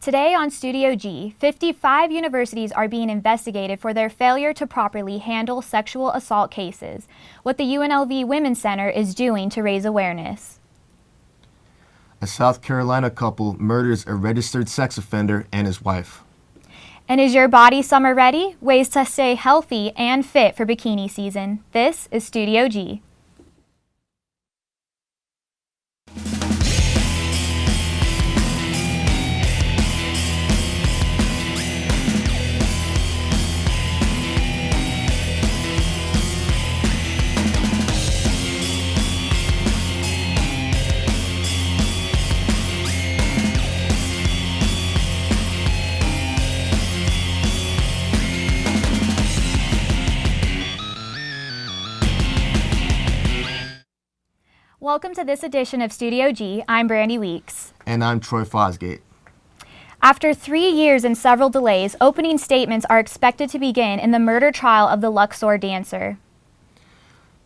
Today on Studio G, 55 universities are being investigated for their failure to properly handle sexual assault cases, what the UNLV Women's Center is doing to raise awareness. A South Carolina couple murders a registered sex offender and his wife. And is your body summer ready? Ways to stay healthy and fit for bikini season. This is Studio G. Welcome to this edition of Studio G. I'm Brandy Weeks. And I'm Troy Fosgate. After 3 years and several delays, opening statements are expected to begin in the murder trial of the Luxor dancer.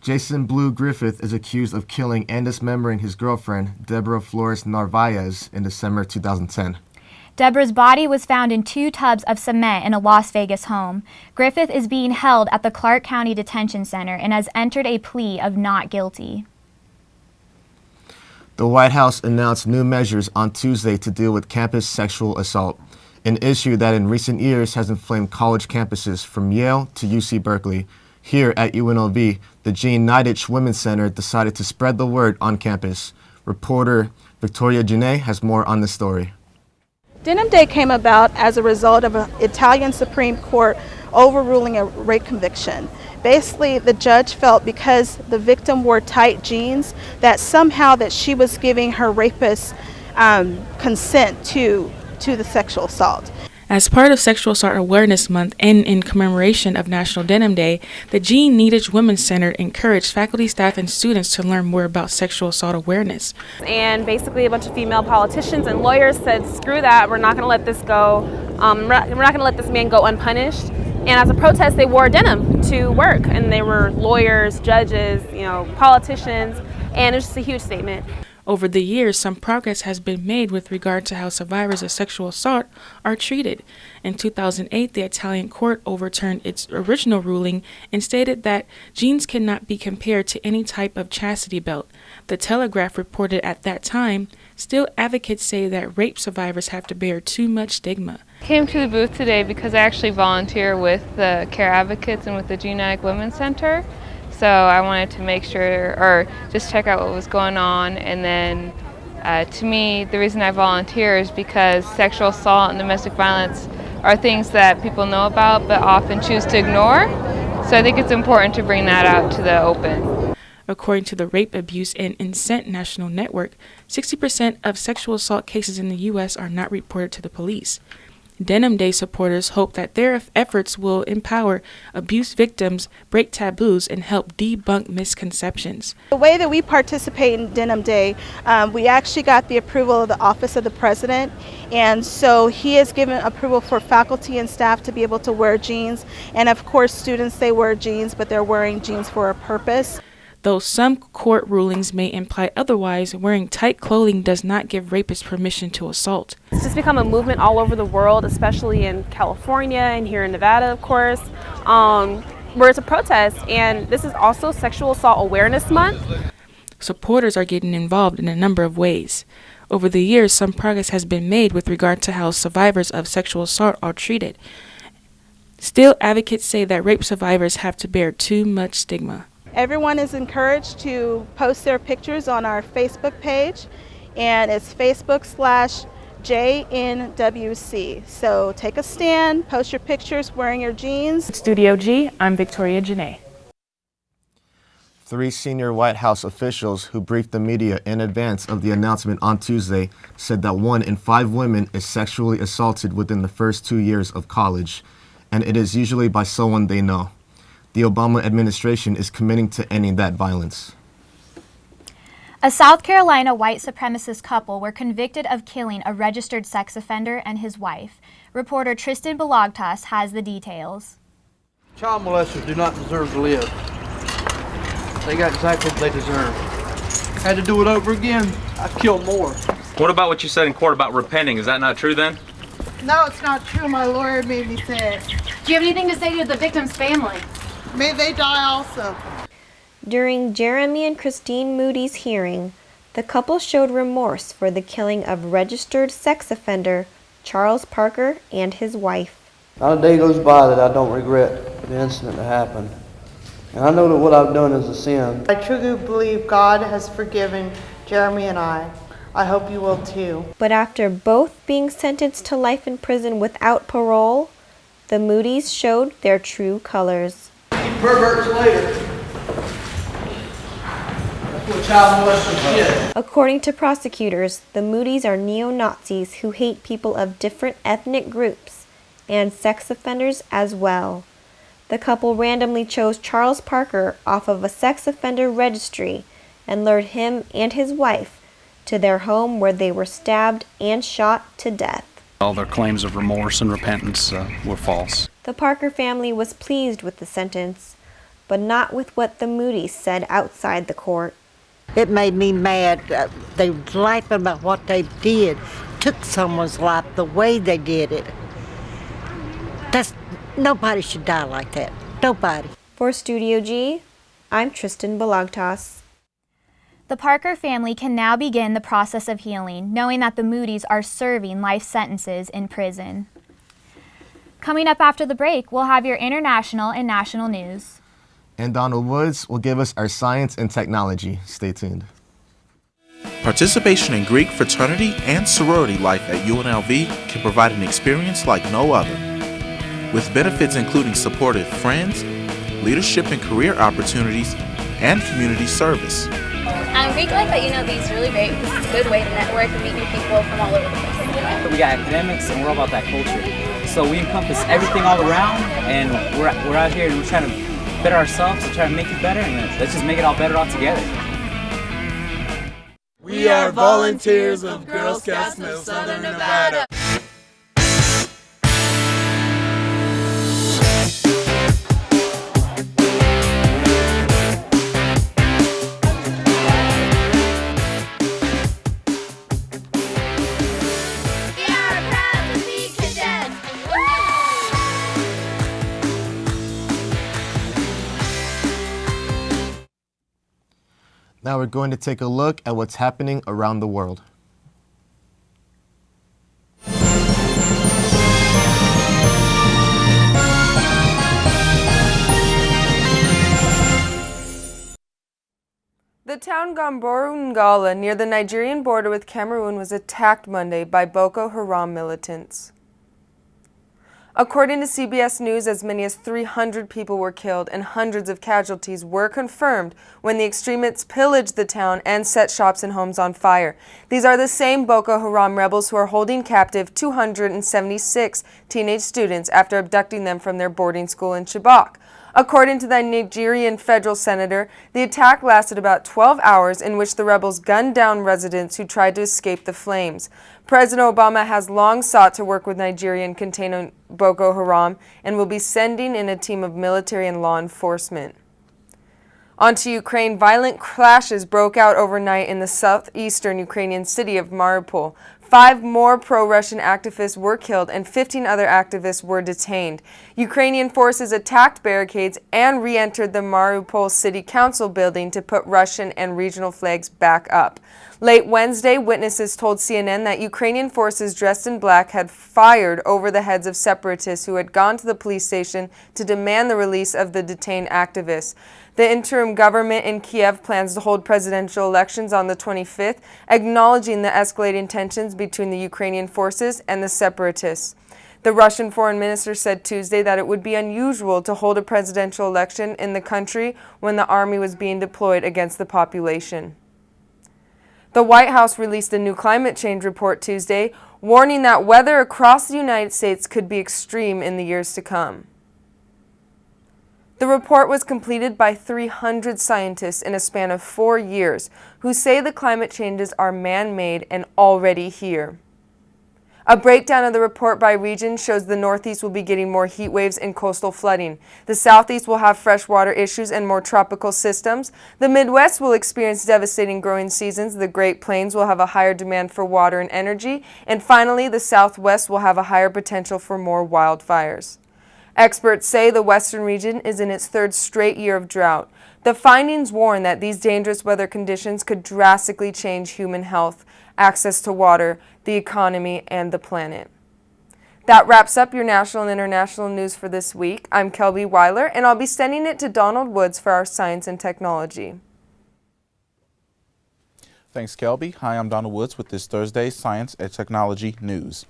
Jason Blue Griffith is accused of killing and dismembering his girlfriend, Deborah Flores Narvaez, in December 2010. Deborah's body was found in 2 tubs of cement in a Las Vegas home. Griffith is being held at the Clark County Detention Center and has entered a plea of not guilty. The White House announced new measures on Tuesday to deal with campus sexual assault, an issue that in recent years has inflamed college campuses from Yale to UC Berkeley. Here at UNLV, the Jean Nidetch Women's Center decided to spread the word on campus. Reporter Victoria Janae has more on the story. Denim Day came about as a result of an Italian Supreme Court overruling a rape conviction. Basically, the judge felt because the victim wore tight jeans that somehow that she was giving her rapist consent to the sexual assault. As part of Sexual Assault Awareness Month and in commemoration of National Denim Day, the Jean Nidetch Women's Center encouraged faculty, staff, and students to learn more about sexual assault awareness. And basically a bunch of female politicians and lawyers said, screw that, we're not going to let this go. We're not going to let this man go unpunished. And as a protest, they wore denim to work, and they were lawyers, judges, politicians, and it was just a huge statement. Over the years, some progress has been made with regard to how survivors of sexual assault are treated. In 2008, the Italian court overturned its original ruling and stated that jeans cannot be compared to any type of chastity belt. The Telegraph reported at that time, still advocates say that rape survivors have to bear too much stigma. I came to the booth today because I actually volunteer with the Care Advocates and with the Jean Nidetch Women's Center. So I wanted to make sure, or just check out what was going on. And then to me, the reason I volunteer is because sexual assault and domestic violence are things that people know about but often choose to ignore. So I think it's important to bring that out to the open. According to the Rape, Abuse, and Incest National Network, 60% of sexual assault cases in the U.S. are not reported to the police. Denim Day supporters hope that their efforts will empower abuse victims, break taboos, and help debunk misconceptions. The way that we participate in Denim Day, we actually got the approval of the Office of the President, and so he has given approval for faculty and staff to be able to wear jeans, and of course students, they wear jeans, but they're wearing jeans for a purpose. Though some court rulings may imply otherwise, wearing tight clothing does not give rapists permission to assault. It's just become a movement all over the world, especially in California and here in Nevada, of course, where it's a protest. And this is also Sexual Assault Awareness Month. Supporters are getting involved in a number of ways. Over the years, some progress has been made with regard to how survivors of sexual assault are treated. Still, advocates say that rape survivors have to bear too much stigma. Everyone is encouraged to post their pictures on our Facebook page, and it's Facebook/JNWC. So take a stand, post your pictures wearing your jeans. Studio G, I'm Victoria Janae. 3 senior White House officials who briefed the media in advance of the announcement on Tuesday said that 1 in 5 women is sexually assaulted within the first 2 years of college, and it is usually by someone they know. The Obama administration is committing to ending that violence. A South Carolina white supremacist couple were convicted of killing a registered sex offender and his wife. Reporter Tristan Balagtas has the details. Child molesters do not deserve to live. They got exactly what they deserve. Had to do it over again, I'd kill more. What about what you said in court about repenting? Is that not true then? No, it's not true. My lawyer made me say it. Do you have anything to say to the victim's family? May they die also. During Jeremy and Christine Moody's hearing, the couple showed remorse for the killing of registered sex offender Charles Parker and his wife. Not a day goes by that I don't regret the incident that happened. And I know that what I've done is a sin. I truly believe God has forgiven Jeremy and I. I hope you will too. But after both being sentenced to life in prison without parole, the Moody's showed their true colors. Perverts later. That's what child molesters did. According to prosecutors, the Moody's are neo-Nazis who hate people of different ethnic groups and sex offenders as well. The couple randomly chose Charles Parker off of a sex offender registry and lured him and his wife to their home where they were stabbed and shot to death. All their claims of remorse and repentance were false. The Parker family was pleased with the sentence, but not with what the Moody's said outside the court. It made me mad. They were laughing about what they did. Took someone's life the way they did it. Nobody should die like that. Nobody. For Studio G, I'm Tristan Balagtas. The Parker family can now begin the process of healing, knowing that the Moody's are serving life sentences in prison. Coming up after the break, we'll have your international and national news. And Donald Woods will give us our science and technology. Stay tuned. Participation in Greek fraternity and sorority life at UNLV can provide an experience like no other, with benefits including supportive friends, leadership and career opportunities, and community service. Greek life at UNLV is really great because it's a good way to network and meet new people from all over the place. We got academics and we're all about that culture. So we encompass everything all around, and we're out here and we're trying to better ourselves and try to make it better, and let's just make it all better all together. We are volunteers of Girl Scouts of Southern Nevada. Now we're going to take a look at what's happening around the world. The town Gamboru Ngala near the Nigerian border with Cameroon was attacked Monday by Boko Haram militants. According to CBS News, as many as 300 people were killed and hundreds of casualties were confirmed when the extremists pillaged the town and set shops and homes on fire. These are the same Boko Haram rebels who are holding captive 276 teenage students after abducting them from their boarding school in Chibok. According to the Nigerian federal senator, the attack lasted about 12 hours in which the rebels gunned down residents who tried to escape the flames. President Obama has long sought to work with Nigeria in containing Boko Haram and will be sending in a team of military and law enforcement. On to Ukraine, violent clashes broke out overnight in the southeastern Ukrainian city of Mariupol. 5 more pro-Russian activists were killed and 15 other activists were detained. Ukrainian forces attacked barricades and re-entered the Mariupol City Council building to put Russian and regional flags back up. Late Wednesday, witnesses told CNN that Ukrainian forces dressed in black had fired over the heads of separatists who had gone to the police station to demand the release of the detained activists. The interim government in Kiev plans to hold presidential elections on the 25th, acknowledging the escalating tensions between the Ukrainian forces and the separatists. The Russian foreign minister said Tuesday that it would be unusual to hold a presidential election in the country when the army was being deployed against the population. The White House released a new climate change report Tuesday, warning that weather across the United States could be extreme in the years to come. The report was completed by 300 scientists in a span of 4 years who say the climate changes are man-made and already here. A breakdown of the report by region shows the Northeast will be getting more heat waves and coastal flooding. The Southeast will have freshwater issues and more tropical systems. The Midwest will experience devastating growing seasons. The Great Plains will have a higher demand for water and energy. And finally, the Southwest will have a higher potential for more wildfires. Experts say the western region is in its third straight year of drought. The findings warn that these dangerous weather conditions could drastically change human health, access to water, the economy, and the planet. That wraps up your national and international news for this week. I'm Kelby Weiler, and I'll be sending it to Donald Woods for our science and technology. Thanks, Kelby. Hi, I'm Donald Woods with this Thursday's Science and Technology News.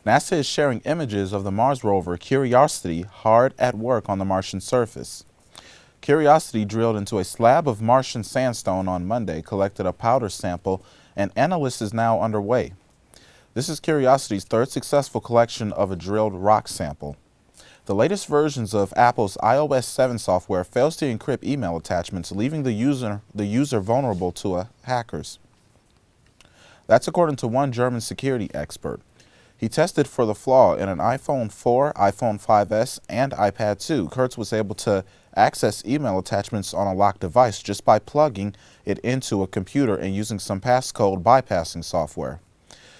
NASA is sharing images of the Mars rover Curiosity hard at work on the Martian surface. Curiosity drilled into a slab of Martian sandstone on Monday, collected a powder sample, and analysis is now underway. This is Curiosity's third successful collection of a drilled rock sample. The latest versions of Apple's iOS 7 software fails to encrypt email attachments, leaving the user vulnerable to hackers. That's according to one German security expert. He tested for the flaw in an iPhone 4, iPhone 5S, and iPad 2. Kurtz was able to access email attachments on a locked device just by plugging it into a computer and using some passcode bypassing software.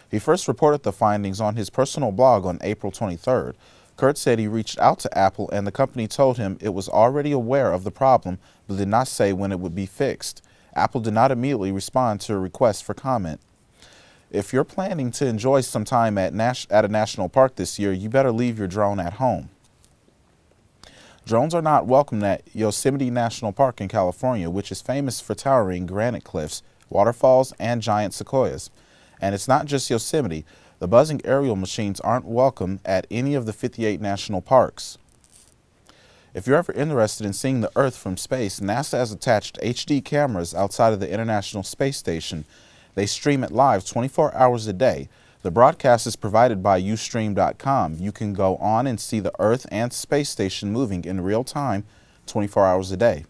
He first reported the findings on his personal blog on April 23rd. Kurtz said he reached out to Apple and the company told him it was already aware of the problem but did not say when it would be fixed. Apple did not immediately respond to a request for comment. If you're planning to enjoy some time at a national park this year, you better leave your drone at home. Drones are not welcome at Yosemite National Park in California, which is famous for towering granite cliffs, waterfalls, and giant sequoias. And it's not just Yosemite. The buzzing aerial machines aren't welcome at any of the 58 national parks. If you're ever interested in seeing the Earth from space, NASA has attached HD cameras outside of the International Space Station. They stream it live 24 hours a day. The broadcast is provided by Ustream.com. You can go on and see the Earth and space station moving in real time 24 hours a day.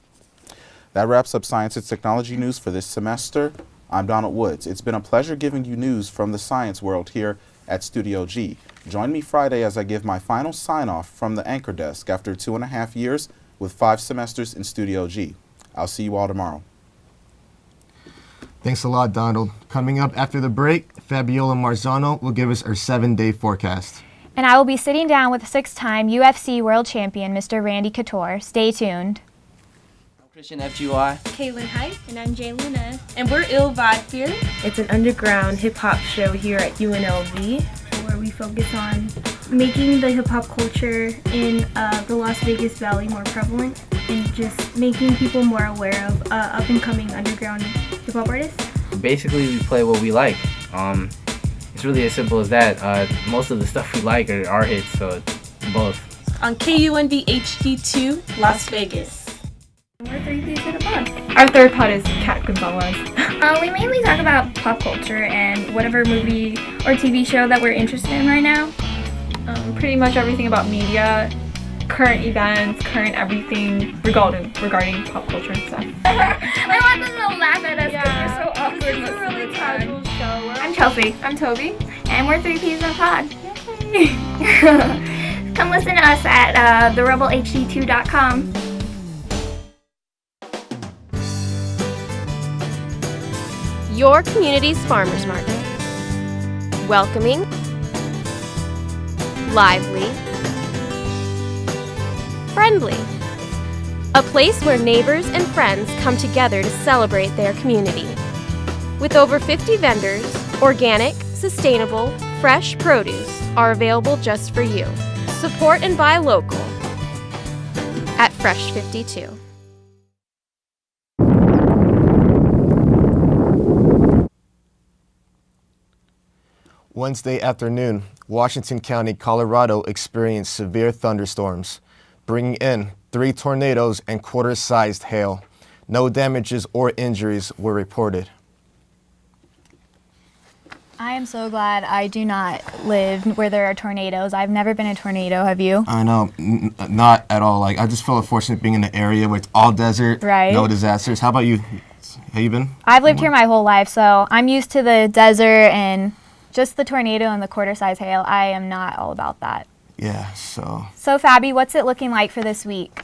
That wraps up Science and Technology News for this semester. I'm Donald Woods. It's been a pleasure giving you news from the science world here at Studio G. Join me Friday as I give my final sign-off from the anchor desk after 2.5 years with 5 semesters in Studio G. I'll see you all tomorrow. Thanks a lot, Donald. Coming up after the break, Fabiola Marzano will give us our 7-day forecast. And I will be sitting down with 6-time UFC world champion, Mr. Randy Couture. Stay tuned. I'm Christian FGY. Kaylin Height. And I'm Jay Luna. And we're Ill Vibe here. It's an underground hip-hop show here at UNLV, where we focus on making the hip-hop culture in the Las Vegas Valley more prevalent and just making people more aware of up-and-coming underground hip-hop artists. Basically, we play what we like. It's really as simple as that. Most of the stuff we like are our hits, so both. On KUNV HD2, Las Vegas. We're 3 Thieves in a Pod. Our third pod is Kat Gonzalez. We mainly talk about pop culture and whatever movie or TV show that we're interested in right now. Pretty much everything about media, current events, current everything regarding pop culture and stuff. I want them to laugh at us because we're so awkward most of the time. I'm Chelsea. I'm Toby. And we're 3 Thieves in a Pod. Come listen to us at therebelhd2.com. Your community's farmers market. Welcoming, lively, friendly. A place where neighbors and friends come together to celebrate their community. With over 50 vendors, organic, sustainable, fresh produce are available just for you. Support and buy local at Fresh 52. Wednesday afternoon, Washington County, Colorado experienced severe thunderstorms, bringing in 3 tornadoes and quarter-sized hail. No damages or injuries were reported. I am so glad I do not live where there are tornadoes. I've never been in a tornado, have you? I know, not at all. Like, I just feel fortunate being in an area where it's all desert, right? No disasters. How about you? Have you been? I've lived here my whole life, so I'm used to the desert and just the tornado and the quarter-size hail, I am not all about that. Yeah, so. So Fabi, what's it looking like for this week?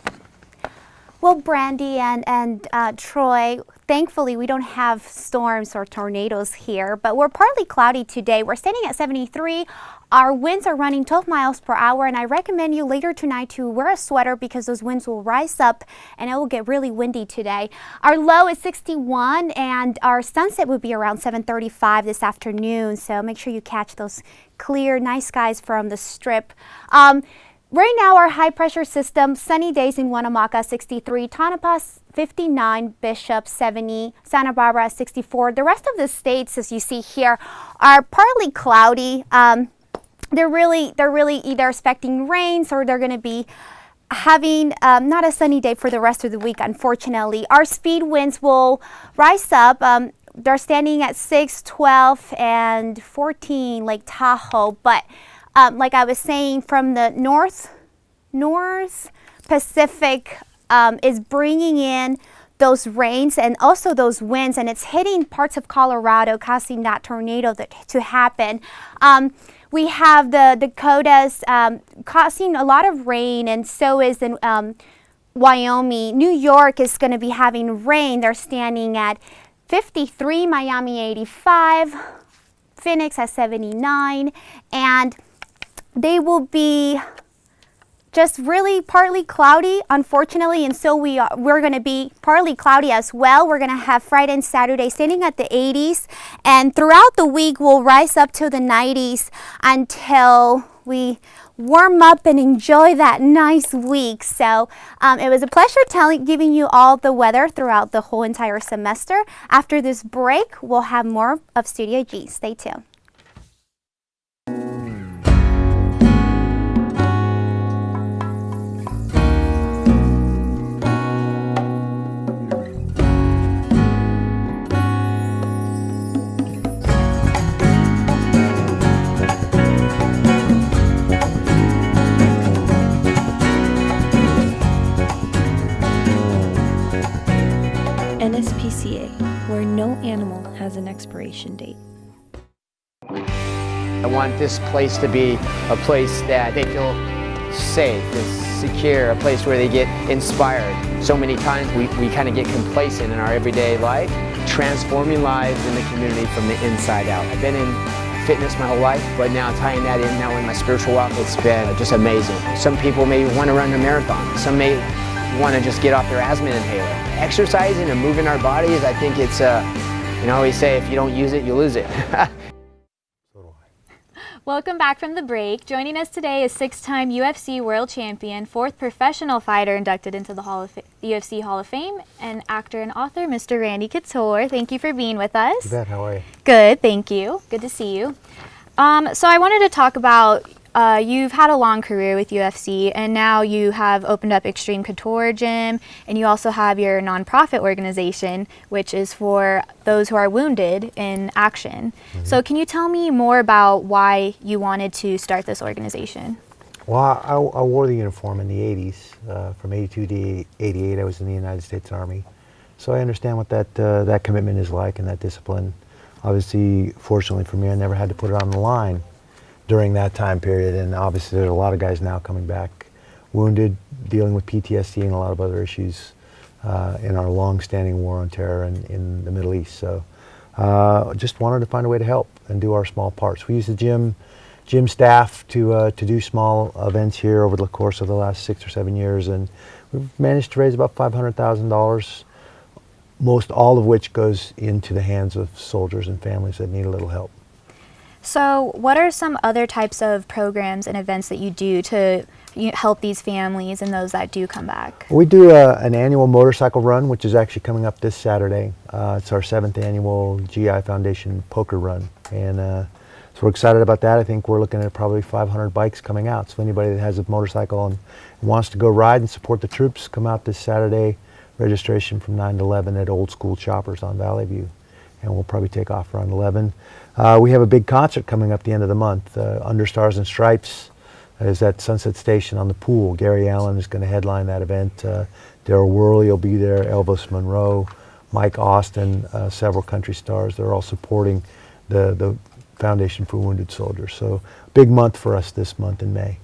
Well, Brandy and Troy, thankfully we don't have storms or tornadoes here, but we're partly cloudy today. We're standing at 73. Our winds are running 12 miles per hour, and I recommend you later tonight to wear a sweater because those winds will rise up and it will get really windy today. Our low is 61, and our sunset will be around 7:35 this afternoon, so make sure you catch those clear, nice skies from the Strip. Right now, our high-pressure system, sunny days in Winnemucca, 63, Tonopah, 59, Bishop, 70, Santa Barbara, 64. The rest of the states, as you see here, are partly cloudy. They're really either expecting rains or they're going to be having not a sunny day for the rest of the week, unfortunately. Our speed winds will rise up. They're standing at 6, 12, and 14, Lake Tahoe, but like I was saying, from the North Pacific is bringing in those rains and also those winds, and it's hitting parts of Colorado, causing that tornado to happen. We have the Dakotas causing a lot of rain, and so is in Wyoming. New York is going to be having rain. They're standing at 53, Miami 85, Phoenix at 79, and they will be just really partly cloudy, unfortunately, and so we're going to be partly cloudy as well. We're going to have Friday and Saturday standing at the 80s, and throughout the week we'll rise up to the 90s until we warm up and enjoy that nice week. So it was a pleasure giving you all the weather throughout the whole entire semester. After this break, we'll have more of Studio G. Stay tuned. NSPCA, where no animal has an expiration date. I want this place to be a place that they feel safe, and secure, a place where they get inspired. So many times we kind of get complacent in our everyday life, transforming lives in the community from the inside out. I've been in fitness my whole life, but now tying that in now in my spiritual walk, it's been just amazing. Some people may want to run a marathon. Some may want to just get off their asthma inhaler. Exercising and moving our bodies, I think it's, you know, we say if you don't use it, you lose it. Welcome back from the break. Joining us today is 6-time UFC World Champion, 4th professional fighter inducted into the UFC Hall of Fame, and actor and author, Mr. Randy Couture. Thank you for being with us. You bet. How are you? Good, thank you. Good to see you. So I wanted to talk about you've had a long career with UFC, and now you have opened up Extreme Couture Gym, and you also have your nonprofit organization, which is for those who are wounded in action. Mm-hmm. So can you tell me more about why you wanted to start this organization? Well, I wore the uniform in the 80s. From 82 to 88, I was in the United States Army. So I understand what that commitment is like and that discipline. Obviously, fortunately for me, I never had to put it on the line during that time period, and obviously there's a lot of guys now coming back wounded, dealing with PTSD and a lot of other issues in our long-standing war on terror in the Middle East. So just wanted to find a way to help and do our small parts. We use the gym staff to do small events here over the course of the last 6 or 7 years, and we've managed to raise about $500,000, most all of which goes into the hands of soldiers and families that need a little help. So what are some other types of programs and events that you do to help these families and those that do come back? We do an annual motorcycle run, which is actually coming up this Saturday. It's our 7th annual GI Foundation poker run, and so we're excited about that. I think we're looking at probably 500 bikes coming out. So anybody that has a motorcycle and wants to go ride and support the troops, come out this Saturday. Registration from 9 to 11 at Old School Choppers on Valley View, and we'll probably take off around 11. We have a big concert coming up the end of the month. Under Stars and Stripes is at Sunset Station on the pool. Gary Allen is going to headline that event. Daryl Worley will be there, Elvis Monroe, Mike Austin, several country stars. They're all supporting the Foundation for Wounded Soldiers. So big month for us this month in May.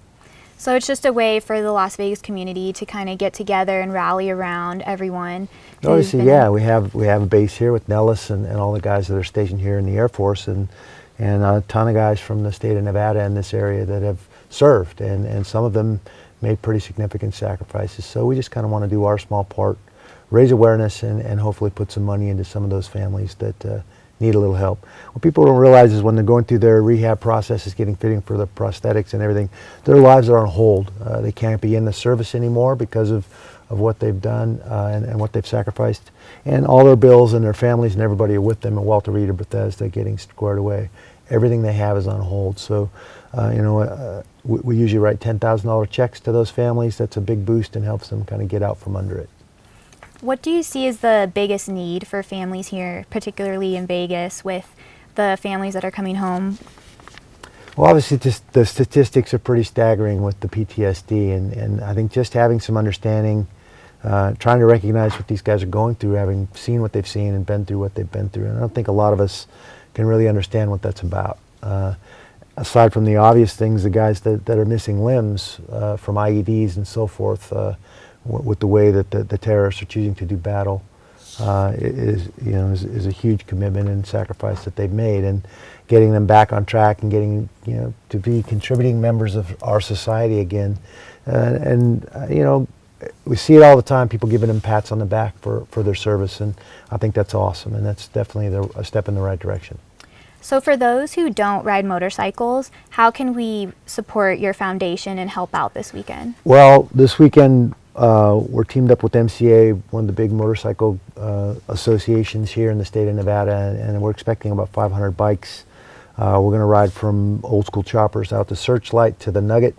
So it's just a way for the Las Vegas community to kind of get together and rally around everyone. Obviously, yeah, we have a base here with Nellis and all the guys that are stationed here in the Air Force, and a ton of guys from the state of Nevada in this area that have served, and some of them made pretty significant sacrifices. So we just kind of want to do our small part, raise awareness, and hopefully put some money into some of those families that need a little help. What people don't realize is when they're going through their rehab processes, getting fitting for the prosthetics and everything, their lives are on hold. They can't be in the service anymore because of what they've done and what they've sacrificed. And all their bills and their families and everybody are with them at Walter Reed or Bethesda getting squared away. Everything they have is on hold. So, we usually write $10,000 checks to those families. That's a big boost and helps them kind of get out from under it. What do you see as the biggest need for families here, particularly in Vegas, with the families that are coming home? Well, obviously, just the statistics are pretty staggering with the PTSD, and I think just having some understanding, trying to recognize what these guys are going through, having seen what they've seen and been through what they've been through, and I don't think a lot of us can really understand what that's about. Aside from the obvious things, the guys that are missing limbs from IEDs and so forth, with the way that the terrorists are choosing to do battle, is a huge commitment and sacrifice that they've made, and getting them back on track and getting to be contributing members of our society again, we see it all the time, people giving them pats on the back for their service, and I think that's awesome, and that's definitely a step in the right direction. So for those who don't ride motorcycles, how can we support your foundation and help out this weekend? Well, this weekend we're teamed up with MCA, one of the big motorcycle associations here in the state of Nevada, and we're expecting about 500 bikes. We're going to ride from Old School Choppers out to Searchlight to the Nugget,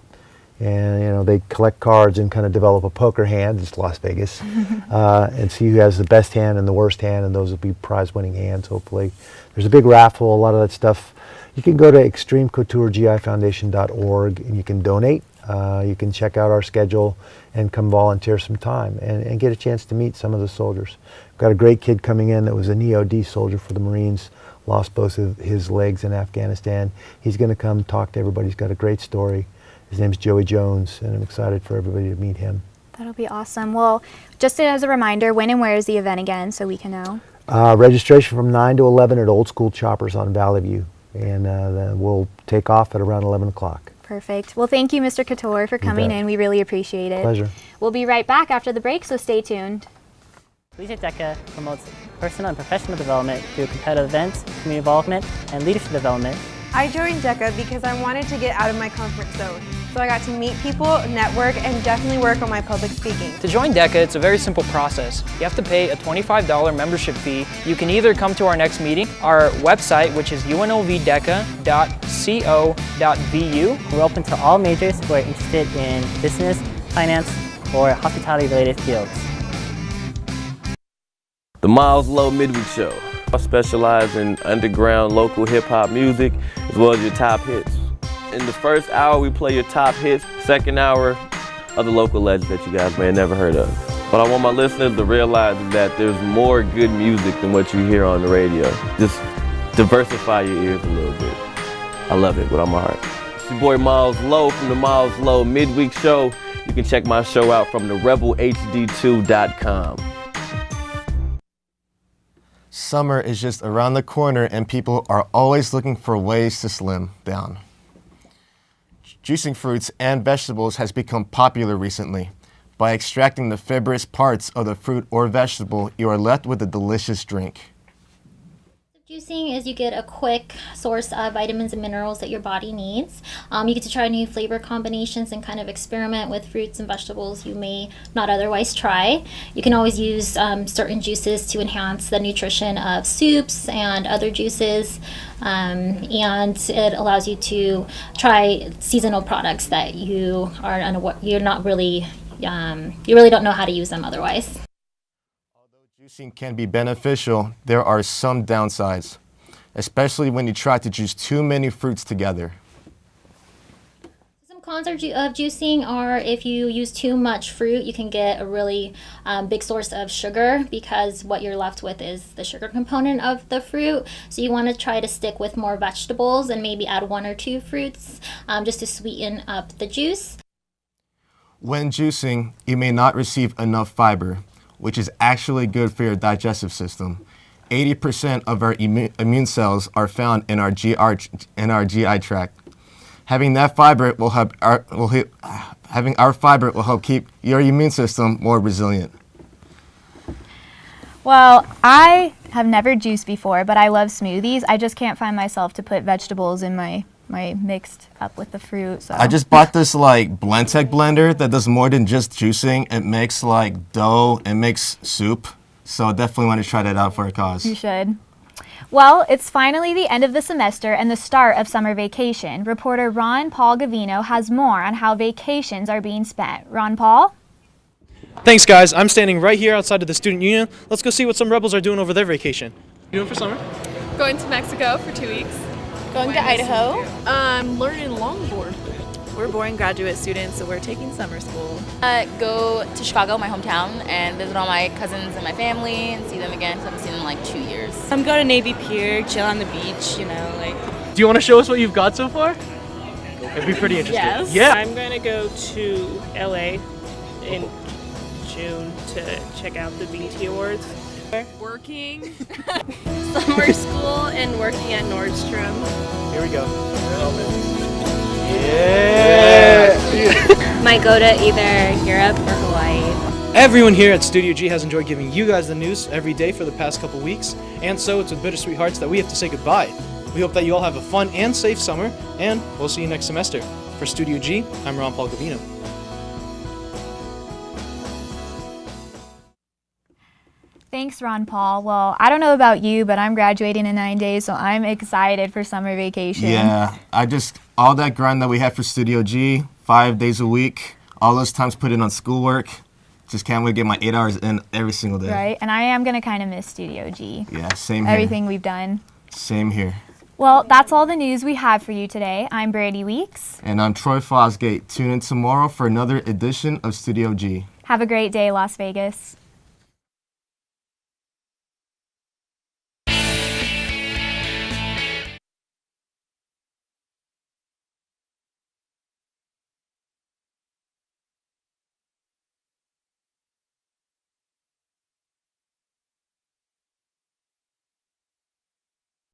and they collect cards and kind of develop a poker hand. It's Las Vegas, and see who has the best hand and the worst hand, and those will be prize-winning hands. Hopefully, there's a big raffle. A lot of that stuff. You can go to extremecouturegifoundation.org and you can donate. You can check out our schedule and come volunteer some time and get a chance to meet some of the soldiers. We've got a great kid coming in that was an EOD soldier for the Marines, lost both of his legs in Afghanistan. He's going to come talk to everybody. He's got a great story. His name's Joey Jones, and I'm excited for everybody to meet him. That'll be awesome. Well, just as a reminder, when and where is the event again so we can know? Registration from 9 to 11 at Old School Choppers on Valley View, and then we'll take off at around 11 o'clock. Perfect. Well, thank you, Mr. Couture, for coming in. We really appreciate it. Pleasure. We'll be right back after the break, so stay tuned. Collegiate DECA promotes personal and professional development through competitive events, community involvement, and leadership development. I joined DECA because I wanted to get out of my comfort zone. So I got to meet people, network, and definitely work on my public speaking. To join DECA, it's a very simple process. You have to pay a $25 membership fee. You can either come to our next meeting, our website, which is unlvdeca.co.vu. We're open to all majors who are interested in business, finance, or hospitality-related fields. The Miles Low Midweek Show. I specialize in underground local hip-hop music as well as your top hits. In the first hour, we play your top hits. Second hour, other local legends that you guys may have never heard of. But I want my listeners to realize that there's more good music than what you hear on the radio. Just diversify your ears a little bit. I love it with all my heart. It's your boy Miles Low from the Miles Low Midweek Show. You can check my show out from the rebelhd2.com. Summer is just around the corner and people are always looking for ways to slim down. Juicing fruits and vegetables has become popular recently. By extracting the fibrous parts of the fruit or vegetable, you are left with a delicious drink. Juicing is you get a quick source of vitamins and minerals that your body needs. You get to try new flavor combinations and kind of experiment with fruits and vegetables you may not otherwise try. You can always use certain juices to enhance the nutrition of soups and other juices. And it allows you to try seasonal products that you are you really don't know how to use them otherwise. Juicing can be beneficial. There are some downsides, especially when you try to juice too many fruits together. Some Cons of juicing are if you use too much fruit, you can get a really big source of sugar because what you're left with is the sugar component of the fruit. So you want to try to stick with more vegetables and maybe add 1 or 2 fruits just to sweeten up the juice. When juicing, you may not receive enough fiber, which is actually good for your digestive system. 80% of our immune cells are found in our GI tract. Having that fiber will help having our fiber will help keep your immune system more resilient. Well, I have never juiced before, but I love smoothies. I just can't find myself to put vegetables in my mixed up with the fruit. So I just bought this like Blendtec blender that does more than just juicing. It makes like dough, it makes soup. So I definitely want to try that out for a cause. You should. Well, it's finally the end of the semester and the start of summer vacation. Reporter Ron Paul Gavino has more on how vacations are being spent. Ron Paul? Thanks, guys. I'm standing right here outside of the Student Union. Let's go see what some rebels are doing over their vacation. What are you doing for summer? Going to Mexico for 2 weeks. Going to Idaho. Learning longboard. We're boring graduate students, so we're taking summer school. Go to Chicago, my hometown, and visit all my cousins and my family and see them again because I haven't seen them in like 2 years. I'm going to Navy Pier, chill on the beach, you know, like. Do you want to show us what you've got so far? It'd be pretty interesting. Yes. Yeah. I'm going to go to LA in June to check out the BET Awards. Working. Summer school and working at Nordstrom. Here we go. Might go to either Europe or Hawaii. Everyone here at Studio G has enjoyed giving you guys the news every day for the past couple weeks, and so it's with bittersweet hearts that we have to say goodbye. We hope that you all have a fun and safe summer, and we'll see you next semester. For Studio G, I'm Ron Paul Gavino. Thanks, Ron Paul. Well, I don't know about you, but I'm graduating in 9 days, so I'm excited for summer vacation. Yeah, all that grind that we had for Studio G, 5 days a week, all those times put in on schoolwork, just can't wait to get my 8 hours in every single day. Right, and I am going to kind of miss Studio G. Yeah, same here. Everything we've done. Same here. Well, that's all the news we have for you today. I'm Brady Weeks. And I'm Troy Fosgate. Tune in tomorrow for another edition of Studio G. Have a great day, Las Vegas.